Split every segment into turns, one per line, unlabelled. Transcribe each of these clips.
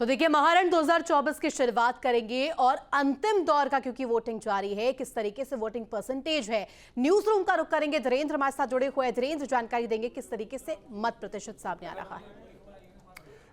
तो देखिए महारण 2024 की शुरुआत करेंगे और अंतिम दौर का क्योंकि वोटिंग जारी है, किस तरीके से वोटिंग परसेंटेज है, न्यूज रूम का रुख करेंगे। धीरेन्द्र हमारे साथ जुड़े हुए हैं। धीरेन्द्र जानकारी देंगे किस तरीके से मत प्रतिशत सामने आ रहा है।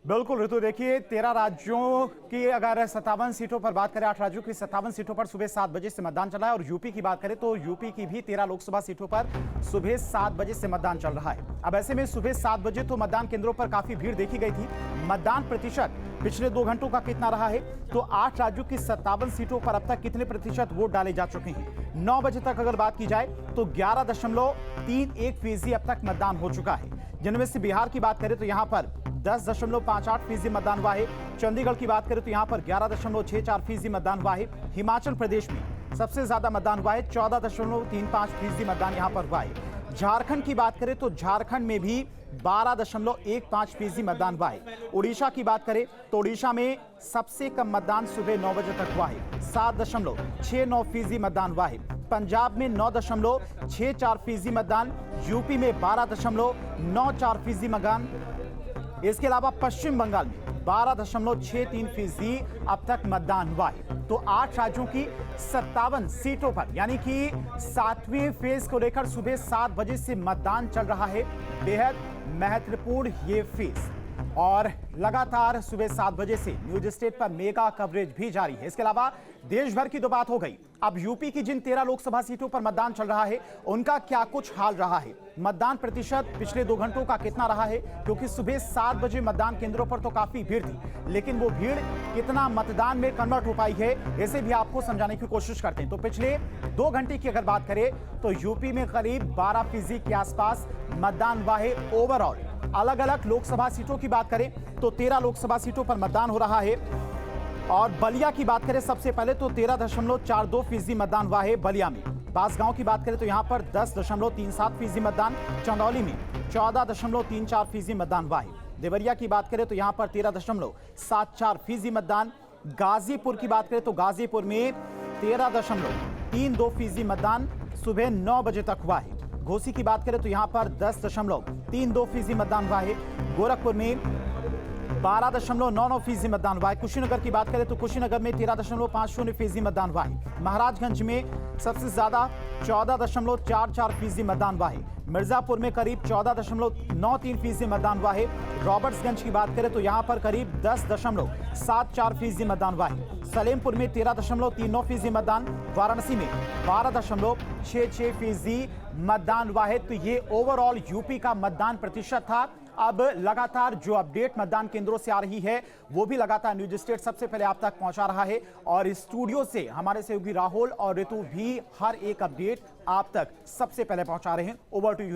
बिल्कुल ऋतु, देखिए 13 राज्यों की अगर 57 सीटों पर बात करें, 8 राज्यों की 57 सीटों पर सुबह 7 बजे से मतदान चल रहा है। और यूपी की बात करें तो यूपी की भी 13 लोकसभा सीटों पर सुबह 7 बजे से मतदान चल रहा है। अब ऐसे में सुबह 7 बजे तो मतदान केंद्रों पर काफी भीड़ देखी गई थी। मतदान प्रतिशत पिछले 2 घंटों का कितना रहा है, तो 8 राज्यों की 57 सीटों पर अब तक कितने प्रतिशत वोट डाले जा चुके हैं। 9 बजे तक अगर बात की जाए तो 11.31% अब तक मतदान हो चुका है। जिनमें से बिहार की बात करें तो यहां पर 10.58% मतदान हुआ है। चंडीगढ़ की बात करें तो यहां पर 11.64% मतदान हुआ है। हिमाचल प्रदेश में सबसे ज्यादा मतदान हुआ है, 14.35% मतदान यहां पर हुआ है। झारखंड की बात करें तो झारखंड में भी 12.15% मतदान हुआ है। उड़ीसा की बात करें तो उड़ीसा में सबसे कम मतदान सुबह 9 बजे तक हुआ है, 7.69% मतदान हुआ है। पंजाब में 9.64% मतदान, यूपी में 12.94% मतदान। इसके अलावा पश्चिम बंगाल में 12.63% अब तक मतदान हुआ है। तो 8 राज्यों की 57 सीटों पर यानी कि 7वें फेज को लेकर सुबह 7 बजे से मतदान चल रहा है। बेहद महत्वपूर्ण ये फेज, और लगातार सुबह 7 बजे से न्यूज स्टेट पर मेगा कवरेज भी जारी है। इसके अलावा देश भर की तो बात हो गई, अब यूपी की जिन 13 लोकसभा सीटों पर मतदान चल रहा है उनका क्या कुछ हाल रहा है। मतदान प्रतिशत पिछले 2 घंटों का कितना रहा है, क्योंकि सुबह 7 बजे मतदान केंद्रों पर तो काफी भीड़ थी, लेकिन वो भीड़ कितना मतदान में कन्वर्ट हो पाई है, इसे भी आपको समझाने की कोशिश करते हैं। तो पिछले 2 घंटे की अगर बात करें तो यूपी में करीब 12% के आसपास मतदान हुआ है ओवरऑल। अलग अलग लोकसभा सीटों की बात करें तो 13 लोकसभा सीटों पर मतदान हो रहा है। और बलिया की बात करें सबसे पहले तो 13.42% मतदान हुआ है बलिया में। बांसगांव की बात करें तो यहां पर 10.37% मतदान, चंदौली में 14.34% मतदान हुआ है। देवरिया की बात करें तो यहां पर 13.74% मतदान। गाजीपुर की बात करें तो गाजीपुर में 13.32% मतदान सुबह 9 बजे तक हुआ है। घोसी की बात करें तो यहां पर 10.32% मतदान हुआ है। गोरखपुर में 12.99% मतदान हुआ है। कुशीनगर की बात करें तो कुशीनगर में 13.50% मतदान हुआ है। महाराजगंज में सबसे ज्यादा 14.44% मतदान हुआ है। मिर्जापुर में करीब 14.93% मतदान हुआ है। रॉबर्ट्सगंज की बात करें तो यहां पर करीब 10.74% मतदान हुआ है। सलेमपुर में 13.39% मतदान, वाराणसी में 12.66% मतदान हुआ है। तो ये ओवरऑल यूपी का मतदान प्रतिशत था। अब लगातार जो अपडेट मतदान केंद्रों से आ रही है वो भी लगातार न्यूज स्टेट सबसे पहले आप तक पहुंचा रहा है, और स्टूडियो से हमारे सहयोगी राहुल और ऋतु भी हर एक अपडेट आप तक सबसे पहले पहुंचा रहे हैं। Over to you.